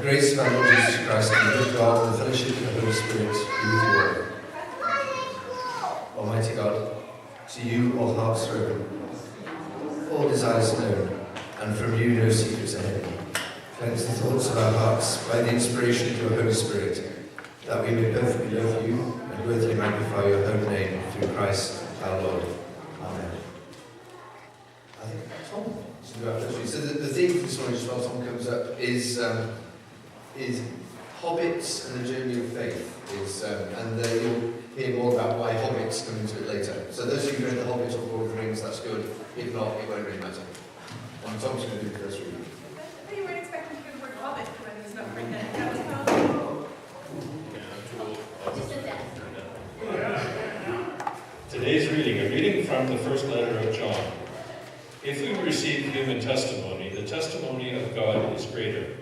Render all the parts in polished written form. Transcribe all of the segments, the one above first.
grace of our Lord Jesus Christ, and the love of God, and the fellowship of the Holy Spirit be with you all. Almighty God, to you all hearts are open, all desires known, and from you no secrets are hidden. Cleanse the thoughts of our hearts by the inspiration of your Holy Spirit, that we may perfectly love you and worthily magnify your holy name through Christ our Lord. Amen. I think Tom, so the theme for this morning, just while Tom comes up, is Hobbits and the journey of faith. And you'll hear more about why Hobbits come into it later. So those of you who read The Hobbit or Lord of the Rings, that's good. If not, it won't really matter. And Tom's going to do the first reading. You weren't expecting to do the word Hobbit when it's not written in. That was Today's reading, a reading from the first letter of John. If we receive human testimony, the testimony of God is greater.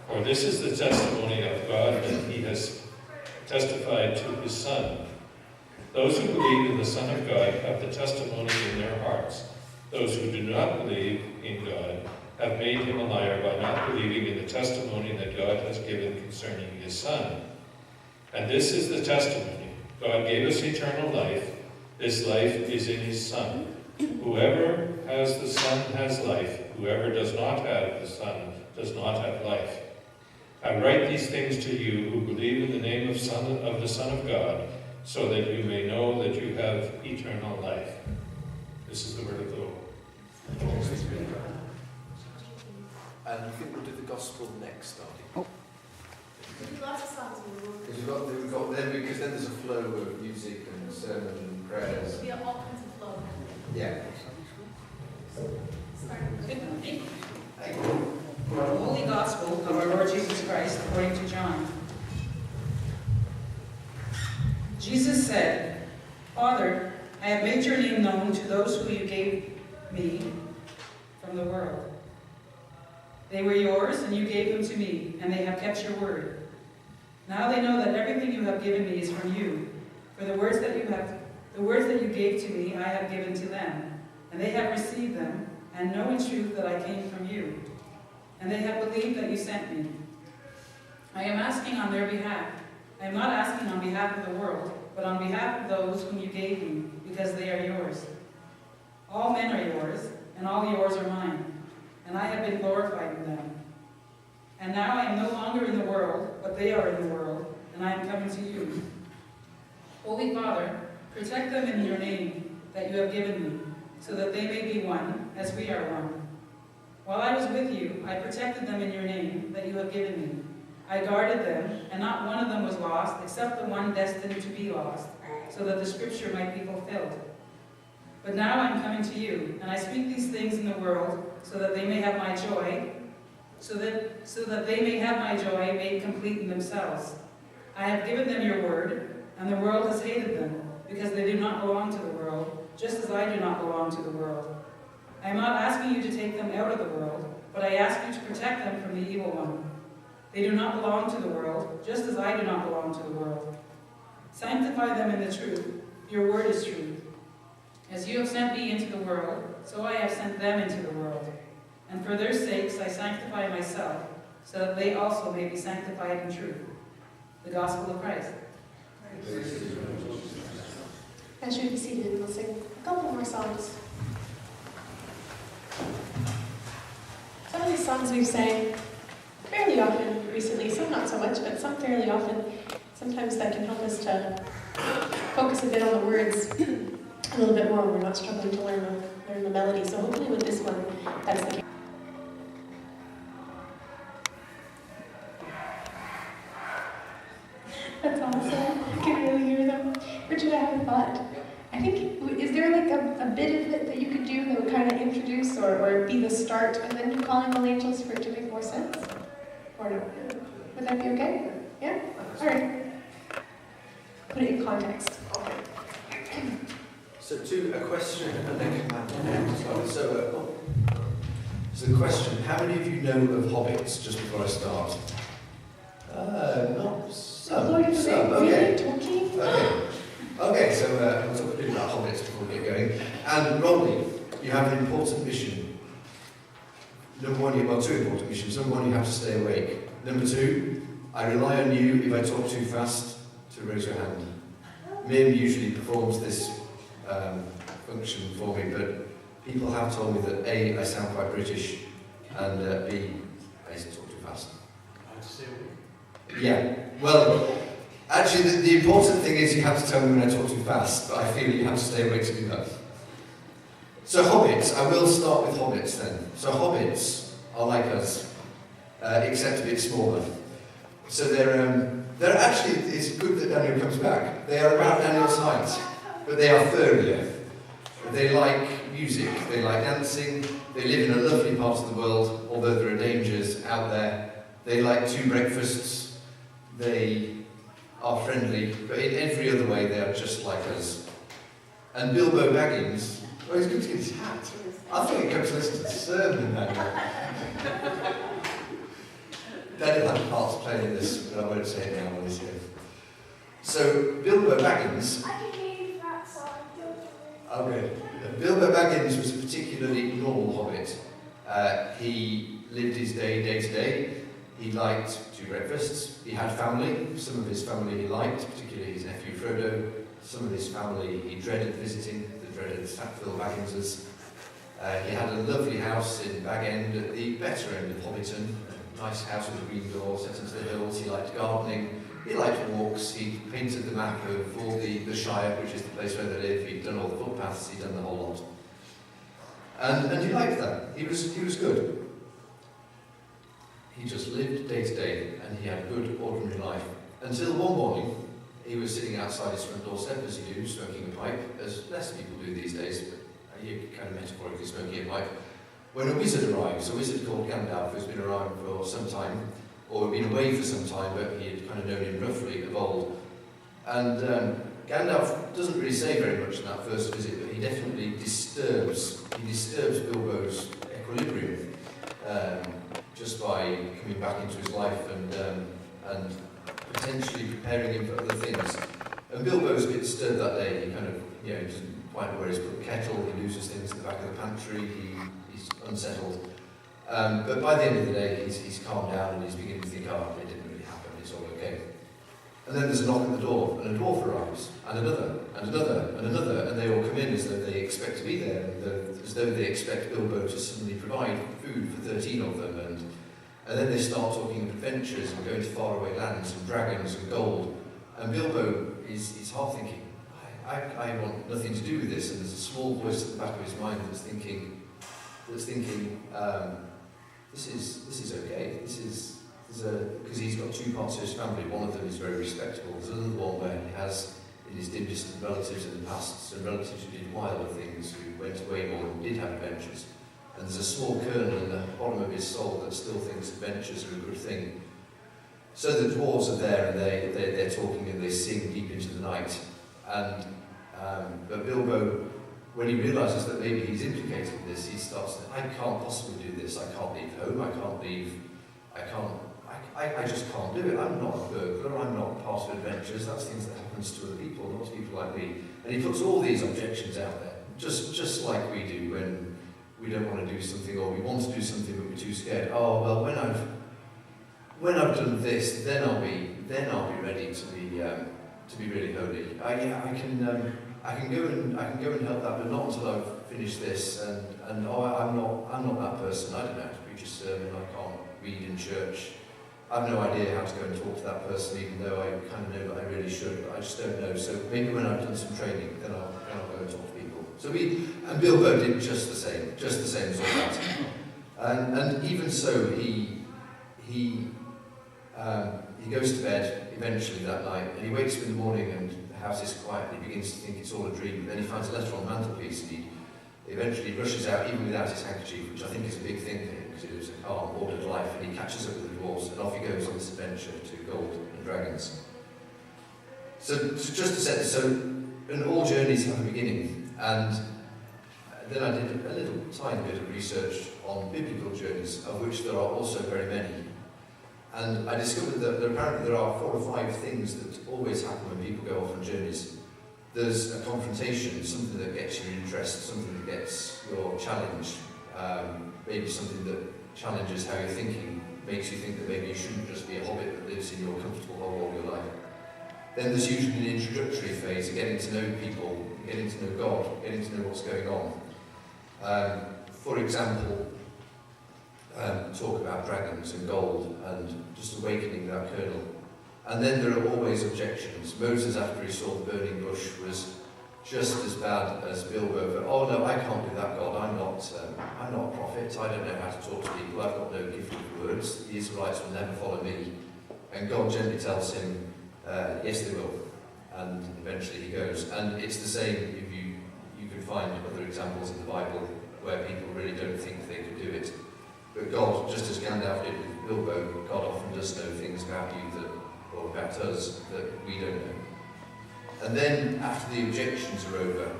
For this is the testimony of God, that he has testified to his Son. Those who believe in the Son of God have the testimony in their hearts. Those who do not believe in God have made him a liar by not believing in the testimony that God has given concerning his Son. And this is the testimony. God gave us eternal life. This life is in his Son. Whoever has the Son has life. Whoever does not have the Son does not have life. I write these things to you who believe in the name of the Son of God, so that you may know that you have eternal life. This is the word of the Lord. And I think we'll do the gospel next, Darby. There'll be lots of songs in the Because because then there's a flow of music and sermon and prayers. There'll be all kinds of flow. Yeah. The Holy Gospel of our Lord Jesus Christ according to John. Jesus said, Father, I have made your name known to those who you gave me from the world. They were yours, and you gave them to me, and they have kept your word. Now they know that everything you have given me is from you. For the words that you gave to me, I have given to them, and they have received them, and know in truth that I came from you. And they have believed that you sent me. I am asking on their behalf. I am not asking on behalf of the world, but on behalf of those whom you gave me, because they are yours. All men are yours, and all yours are mine, and I have been glorified in them. And now I am no longer in the world, but they are in the world, and I am coming to you. Holy Father, protect them in your name that you have given me, so that they may be one, as we are one. While I was with you, I protected them in your name that you have given me. I guarded them, and not one of them was lost, except the one destined to be lost, so that the scripture might be fulfilled. But now I am coming to you, and I speak these things in the world, so that they may have my joy, so that they may have my joy made complete in themselves. I have given them your word, and the world has hated them, because they do not belong to the world, just as I do not belong to the world. I am not asking you to take them out of the world, but I ask you to protect them from the evil one. They do not belong to the world, just as I do not belong to the world. Sanctify them in the truth. Your word is truth. As you have sent me into the world, so I have sent them into the world. And for their sakes I sanctify myself, so that they also may be sanctified in truth. The Gospel of Christ. As you be seated, we'll sing a couple more songs. Some of these songs we've sang fairly often recently, some not so much, but some fairly often. Sometimes that can help us to focus a bit on the words a little bit more when we're not struggling to learn the melody. So hopefully with this one, that's the case. That's awesome. I can really hear them. Richard, I have a thought. I think, is there like a bit of it that you could do that would kind of introduce or be the start, and then you calling all angels for it to make more sense? Or no? Would that be okay? Yeah? All right. Put it in context. So a question and then command. So the question, how many of you know of Hobbits, just before I start? Not some. Lord of the Some, Rings, okay. Tolkien? Okay, so we'll talk a bit about Hobbits before we get going. And Rolly, you have an important mission. Number one, two important missions. Number one, you have to stay awake. Number 2, I rely on you if I talk too fast to raise your hand. Mim usually performs this function for me, but people have told me that A, I sound quite British, and B, I talk too fast. Yeah, well, actually the important thing is you have to tell me when I talk too fast, but I feel you have to stay awake to do that. So Hobbits, I will start with Hobbits then. So Hobbits are like us, except a bit smaller. So they're actually, it's good that Daniel comes back. They are about Daniel's height, but they are furrier. They like music, they like dancing, they live in a lovely part of the world, although there are dangers out there. They like 2 breakfasts, they are friendly, but in every other way they are just like us. And Bilbo Baggins, oh, he's going to get his hat. I thought he'd come to listen to the sermon, Daniel. Daniel had a part to play in this, but I won't say it now while he's here. So, Bilbo Baggins... Okay. Bilbo Baggins was a particularly normal hobbit. He lived his day to day. He liked 2 breakfasts. He had family. Some of his family he liked, particularly his nephew Frodo. Some of his family he dreaded visiting, the dreaded Sackville Bagginses. He had a lovely house in Bag End at the better end of Hobbiton. A nice house with a green door set into the hills. He liked gardening. He liked walks. He painted the map of all the Shire, which is the place where they live. He'd done all the footpaths. He'd done the whole lot. And he liked that. He was good. He just lived day to day, and he had a good, ordinary life. Until one morning, he was sitting outside his front doorstep, as you do, smoking a pipe, as less people do these days, but you're kind of metaphorically smoking a pipe, when a wizard arrives, a wizard called Gandalf, who's been around for some time, or been away for some time, but he had kind of known him roughly of old. And Gandalf doesn't really say very much in that first visit, but he definitely disturbs Bilbo's equilibrium, just by coming back into his life and potentially preparing him for other things. And Bilbo's a bit disturbed that day. He kind of, he doesn't quite know where he's put the kettle, he loses things in the back of the pantry, he's unsettled. But by the end of the day, he's calmed down and he's beginning to think, oh, it didn't really happen, it's all okay. And then there's a knock at the door, and a dwarf arrives, and another, and another, and another, and they all come in as though they expect to be there, and as though they expect Bilbo to suddenly provide food for 13 of them, and then they start talking of adventures and going to faraway lands and dragons and gold, and Bilbo is half thinking, I want nothing to do with this, and there's a small voice at the back of his mind that's thinking, this is okay, because he's got 2 parts of his family. One of them is very respectable. There's another one where he has in his dim distant relatives in the past some relatives who did wilder things, who went away more and did have adventures. And there's a small kernel in the bottom of his soul that still thinks adventures are a good thing. So the dwarves are there and they're talking and they sing deep into the night. And but Bilbo, when he realises that maybe he's implicated in this, he starts to, I can't possibly do this. I can't leave home. I just can't do it. I'm not a burglar. I'm not part of adventures. That's things that happens to other people, not to people like me. And he puts all these objections out there, just like we do when we don't want to do something, or we want to do something but we're too scared. Oh well, when I've done this, then I'll be ready to be really holy. I can go and help that, but not until I've finished this. And I'm not that person. I don't know how to preach a sermon. I can't read in church. I have no idea how to go and talk to that person, even though I kind of know that I really should, but I just don't know. So maybe when I've done some training, then I'll go and talk to people. So and Bilbo did just the same as all that. And even so, he goes to bed eventually that night, and he wakes up in the morning and the house is quiet, and he begins to think it's all a dream. But then he finds a letter on the mantelpiece, and he eventually rushes out, even without his handkerchief, which I think is a big thing for him, because he lives a calm, ordered life, and he catches up with the dwarves, and off he goes on this adventure to gold and dragons. So just to set this, and all journeys have a beginning, and then I did a little tiny bit of research on biblical journeys, of which there are also very many. And I discovered that apparently there are 4 or 5 things that always happen when people go off on journeys. There's a confrontation, something that gets your interest, something that gets your challenge, maybe something that challenges how you're thinking, makes you think that maybe you shouldn't just be a hobbit that lives in your comfortable hole all your life. Then there's usually an introductory phase of getting to know people, getting to know God, getting to know what's going on. For example, talk about dragons and gold and just awakening that kernel. And then there are always objections. Moses, after he saw the burning bush, was just as bad as Bilbo. But, oh no, I can't do that, God. I'm not a prophet. I don't know how to talk to people. I've got no gift of words. The Israelites will never follow me. And God gently tells him, yes, they will. And eventually he goes. And it's the same if you can find other examples in the Bible where people really don't think they could do it. But God, just as Gandalf did with Bilbo, God often does know things about you or about us that we don't know. And then, after the objections are over,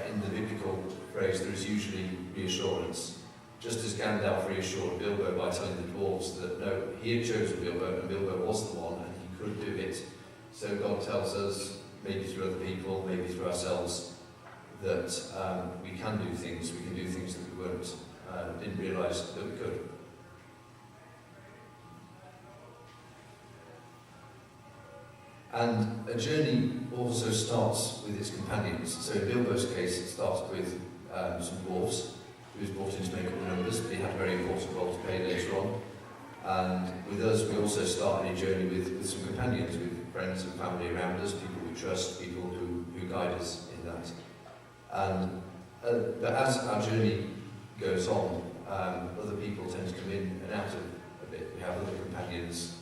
in the biblical phrase, there is usually reassurance. Just as Gandalf reassured Bilbo by telling the dwarves that no, he had chosen Bilbo, and Bilbo was the one, and he could do it. So God tells us, maybe through other people, maybe through ourselves, that we can do things that we didn't realise that we could. And a journey also starts with its companions. So in Bilbo's case, it started with some dwarves. He was brought in to make up the numbers, but he had a very important role to play later on. And with us, we also start a journey with some companions, with friends and family around us, people we trust, people who guide us in that. And but as our journey goes on, other people tend to come in and out of a bit. We have other companions.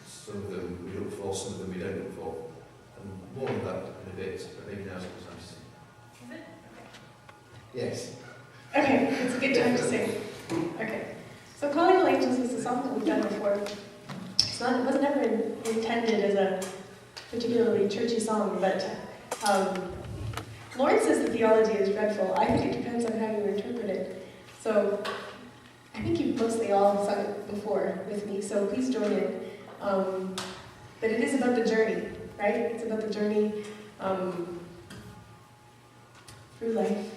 Some of them we look for, some of them we don't look for. And more of that in a bit, but maybe now's a good time to sing. Is it? Yes. Okay, it's a good time to sing. Okay. So Calling All Angels is a song that we've done before. It was never intended as a particularly churchy song, but Lauren says the theology is dreadful. I think it depends on how you interpret it. So I think you've mostly all sung it before with me, so please join in. But it is about the journey, right? It's about the journey through life,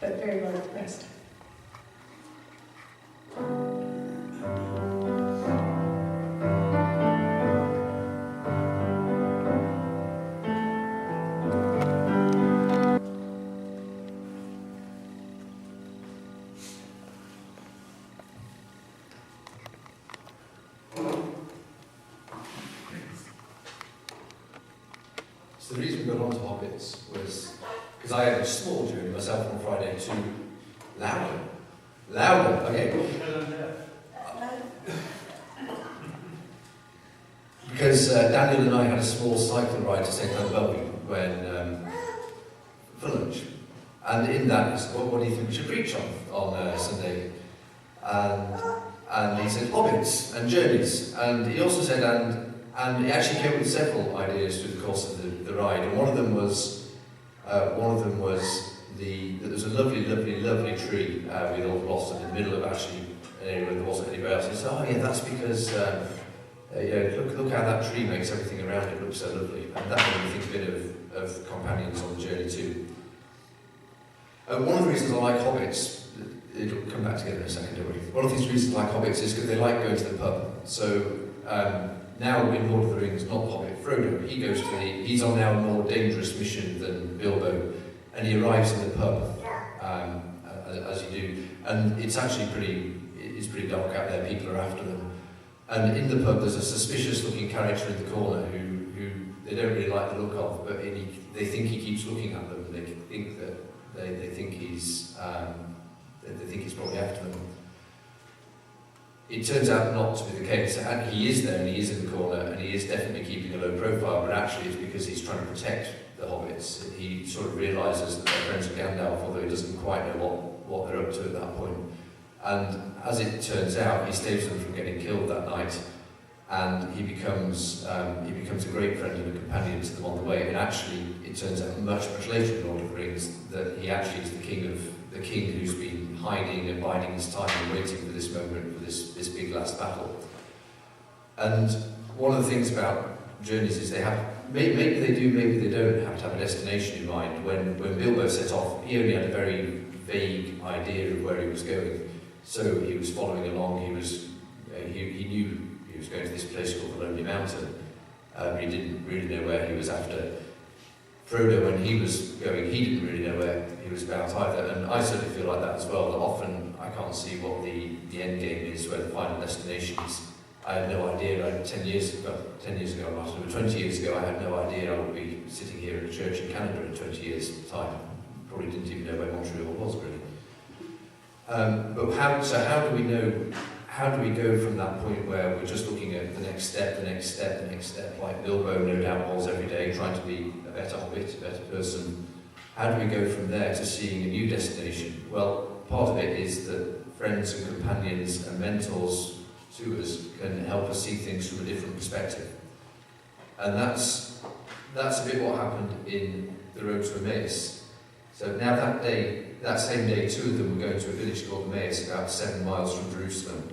but very well expressed. So the reason we got onto Hobbits was because I had a small journey myself on Friday to louder, okay. Because Daniel and I had a small cycle ride to St. when for lunch, and in that he said, what do you think we should preach on Sunday? And he said Hobbits and journeys, and he also said and he actually came up with several ideas through the course of the ride, and one of them was that there's a lovely tree with all the blossom in the middle of actually an area where there wasn't anybody else. He said, oh yeah, that's because look how that tree makes everything around it look so lovely, and that made me think a bit of companions on the journey too. One of the reasons I like Hobbits, it'll come back together in a second, don't worry. One of these reasons I like Hobbits is because they like going to the pub. So now in Lord of the Rings, not the Hobbit, Frodo, he's on now a more dangerous mission than Bilbo, and he arrives in the pub, as you do, and it's actually pretty dark out there, people are after them. And in the pub there's a suspicious looking character in the corner who they don't really like the look of, but they think he keeps looking at them, they think that they think he's probably after them. It turns out not to be the case, and he is there and he is in the corner and he is definitely keeping a low profile, but actually it's because he's trying to protect the hobbits. He sort of realises that they're friends of Gandalf, although he doesn't quite know what they're up to at that point. And as it turns out, he saves them from getting killed that night, and he becomes a great friend and a companion to them on the way. And actually, it turns out much later in Lord of the Rings that he actually is the king who's been hiding and biding his time and waiting for this moment, for this big last battle. And one of the things about journeys is they have, maybe they do, maybe they don't have to have a destination in mind. When Bilbo set off, he only had a very vague idea of where he was going. so he was following along. He knew he was going to this place called the Lonely Mountain, but he didn't really know where he was after. Frodo, when he was going, he didn't really know where he was about either, and I certainly feel like that as well, that often I can't see what the end game is, where the final destination is. I had no idea. 10 years ago, but 20 years ago, I had no idea I would be sitting here in a church in Canada in 20 years' time. Probably didn't even know where Montreal was, really. But how do we know? How do we go from that point where we're just looking at the next step, like Bilbo no doubt was every day, trying to be a better hobbit, a better person? How do we go from there to seeing a new destination? Well, part of it is that friends and companions and mentors to us can help us see things from a different perspective. And that's a bit what happened in the road to Emmaus. So now that same day, two of them were going to a village called Emmaus, about 7 miles from Jerusalem.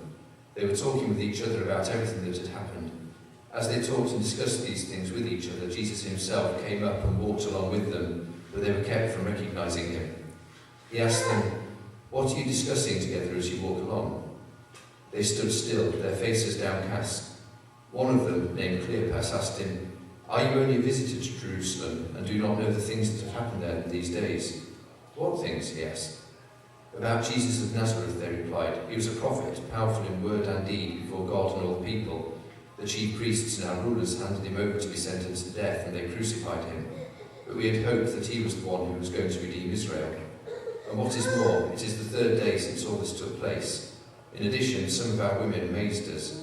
They were talking with each other about everything that had happened. As they talked and discussed these things with each other, Jesus himself came up and walked along with them, but they were kept from recognizing him. He asked them, "What are you discussing together as you walk along?" They stood still, their faces downcast. One of them, named Cleopas, asked him, "Are you only a visitor to Jerusalem and do not know the things that have happened there in these days?" "What things?" he asked. "About Jesus of Nazareth," they replied. "He was a prophet, powerful in word and deed before God and all the people. The chief priests and our rulers handed him over to be sentenced to death, and they crucified him. But we had hoped that he was the one who was going to redeem Israel. And what is more, it is the 3rd day since all this took place. In addition, some of our women amazed us.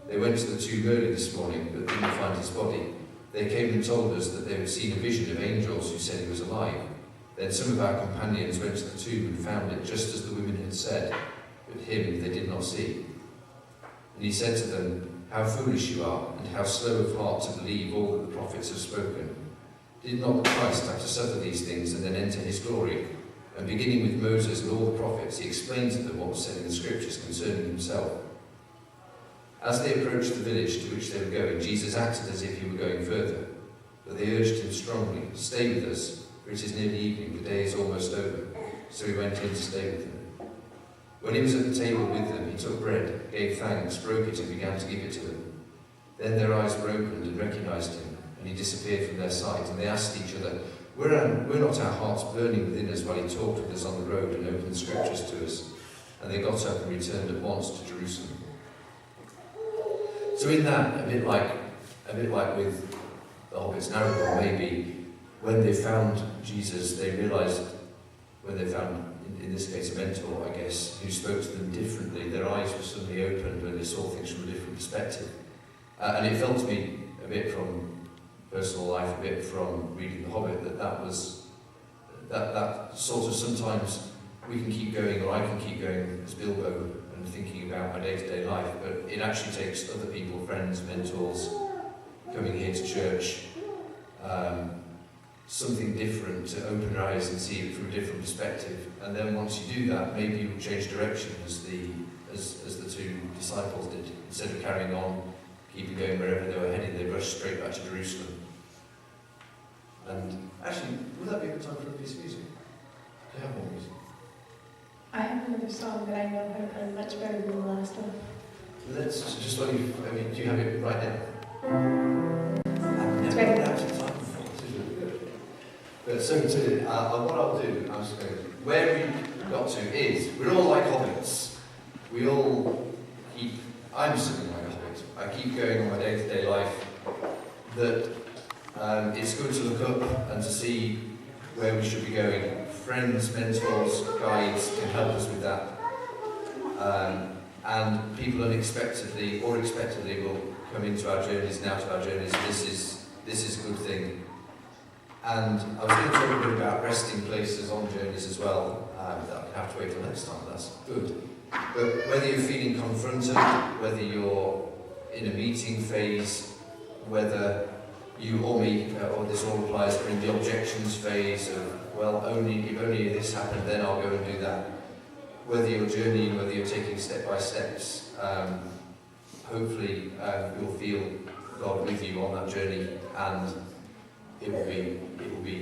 They went to the tomb early this morning, but didn't find his body. They came and told us that they had seen a vision of angels who said he was alive. Then some of our companions went to the tomb and found it just as the women had said, but him they did not see." And he said to them, "How foolish you are, and how slow of heart to believe all that the prophets have spoken. Did not the Christ have to suffer these things and then enter his glory?" And beginning with Moses and all the prophets, he explained to them what was said in the scriptures concerning himself. As they approached the village to which they were going, Jesus acted as if he were going further. But they urged him strongly, "Stay with us, for it is nearly evening, the day is almost over." So he went in to stay with them. When he was at the table with them, he took bread, gave thanks, broke it, and began to give it to them. Then their eyes were opened and recognized him, and he disappeared from their sight, and they asked each other, Were not our hearts burning within us while he talked with us on the road and opened the scriptures to us?" And they got up and returned at once to Jerusalem. So in that, a bit like with the Hobbits narrative, maybe when they found Jesus, they realised, when they found, in this case, a mentor, I guess, who spoke to them differently, their eyes were suddenly opened when they saw things from a different perspective. And it felt to me a bit from personal life, a bit from reading The Hobbit, that sort of sometimes we can keep going, or I can keep going as Bilbo and thinking about my day-to-day life, but it actually takes other people, friends, mentors, coming here to church, something different to open your eyes and see it from a different perspective. And then once you do that, maybe you'll change direction as the two disciples did. Instead of carrying on, keeping going wherever they were heading, they rushed straight back to Jerusalem. And actually, would that be a good time for a piece of music? Do you have more music? I have another song that I know her much better than the last one. Let's just let you, do you have it right now? It's ready. But so what I'll do, I'm just going to, where we got to is, we're all like hobbits. We all keep, I'm something like a hobbit. I keep going on my day-to-day life, that it's good to look up and to see where we should be going. Friends, mentors, guides can help us with that. And people unexpectedly or expectedly will come into our journeys and out of our journeys. This is a good thing. And I was going to talk a bit about resting places on journeys as well. That I have to wait till next time, that's good. But whether you're feeling confronted, whether you're in a meeting phase, whether you or me, or this all applies, we're in the objections phase of, well, if only this happened, then I'll go and do that. Whether you're journeying, whether you're taking step-by-steps, hopefully you'll feel God with you on that journey, and it will be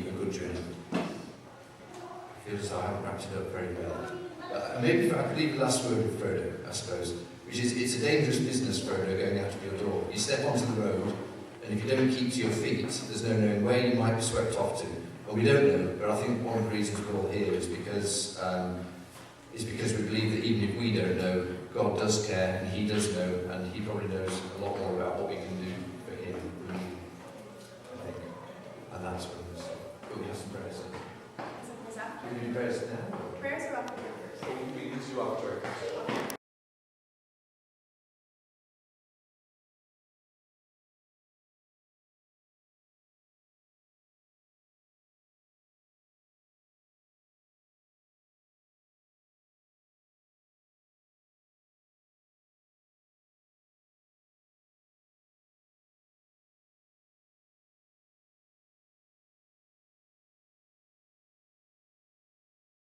a good journey. I feels I haven't wrapped it up very well. And maybe if I could leave the last word with Frodo, I suppose, which is, it's a dangerous business, Frodo, going out of your door. You step onto the road, and if you don't keep to your feet, there's no knowing where you might be swept off to. Well, we don't know, but I think one of the reasons we're all here is because we believe that even if we don't know, God does care, and He does know, and He probably knows a lot more about what we can do for Him than we, I think. And that's when we have some prayers. Is it after? Can we do prayers now? Prayers are after here first. We can do after.